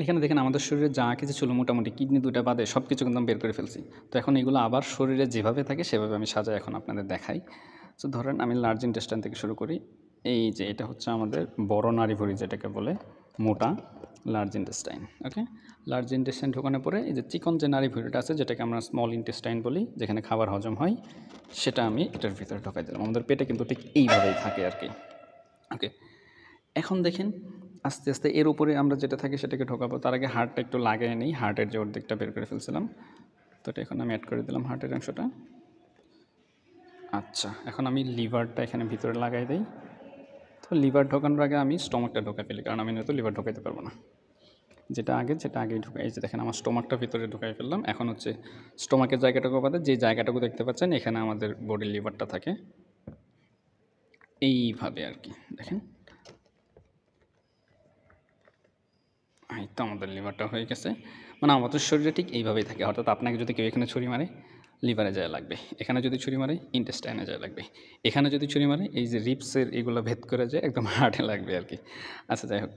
এখানে দেখেন আমাদের শরীরে যা কিছু ছিল মোটামুটি কিডনি 2টা বাদে সব কিছু কিন্তু আমি বের করে ফেলছি। তো এখন এগুলো আবার শরীরে যেভাবে থাকে সেভাবে আমি সাজাই এখন আপনাদের দেখাই। সো ধরেন আমি লার্জ ইন্টেস্টাইন থেকে শুরু করি। এই যে এটা হচ্ছে আমাদের বড় নাড়িভুঁড়ি যেটাকে বলে মোটা লার্জ ইন্টেস্টাইন। ওকে, লার্জ ইন্টেস্টাইন ঢোকানোর পরে এই যে চিকন যে নাড়িভুঁড়িটা আছে যেটাকে আমরা স্মল ইন্টেস্টাইন বলি, যেখানে খাবার হজম হয়, সেটা আমি এটার ভিতরে ঢোকাই দিলাম। আমাদের পেটে কিন্তু ঠিক এইভাবেই থাকে আর কি। ওকে, এখন দেখেন আস্তে আস্তে এর উপরে আমরা যেটা থাকি সেটাকে ঢোকাবো। তার আগে হার্টটা একটু লাগিয়ে নিই, হার্টের যে অর্ধেকটা বের করে ফেলছিলাম, তো এটা এখন আমি অ্যাড করে দিলাম হার্টের অংশটা। আচ্ছা, এখন আমি লিভারটা এখানে ভিতরে লাগাই দিই। তো লিভার ঢোকানোর আগে আমি স্টমাকটা ঢোকাই ফেলি, কারণ আমি নয়তো লিভার ঢোকাইতে পারবো না। যেটা আগেই ঢুকাই, এই যে দেখেন আমার স্টমাকটা ভিতরে ঢুকাই ফেললাম। এখন হচ্ছে স্টমাকের জায়গাটুকু বাদে যে জায়গাটুকু দেখতে পাচ্ছেন এখানে আমাদের বডির লিভারটা থাকে, এইভাবে আর কি। দেখেন এই তো আমাদের লিভারটা হয়ে গেছে। মানে আমাদের শরীরে ঠিক এইভাবেই থাকে। অর্থাৎ আপনাকে যদি কেউ এখানে ছুরি মারে, লিভারে যায় লাগবে। এখানে যদি ছুরি মারে, ইন্টেস্টাইনে যায় লাগবে। এখানে যদি ছুরি মারে, এই যে রিপসের এগুলো ভেদ করে যায় একদম হার্টে লাগবে আর কি। আচ্ছা যাই হোক,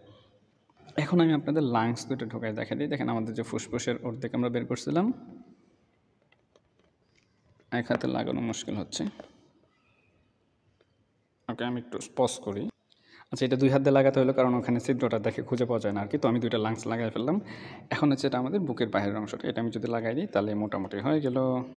এখন আমি আপনাদের লাংস দুটো ঢোকায় দেখা দিই। দেখেন আমাদের যে ফুসফুসের অর্ধেক আমরা বের করছিলাম, এক হাতে লাগানো মুশকিল হচ্ছে। ওকে, আমি একটু পজ করি। আচ্ছা, এটা 2 হাত দিয়ে লাগাতে হলো, কারণ ওখানে ছিদ্রটা দেখে খুঁজে পাওয়া যায় না আর কি। তো আমি 2টা লাংস লাগাই ফেললাম। এখন হচ্ছে এটা আমাদের বুকের বাইরের অংশটা, এটা আমি যদি লাগাই দিই তাহলে মোটামুটি হয়ে গেল।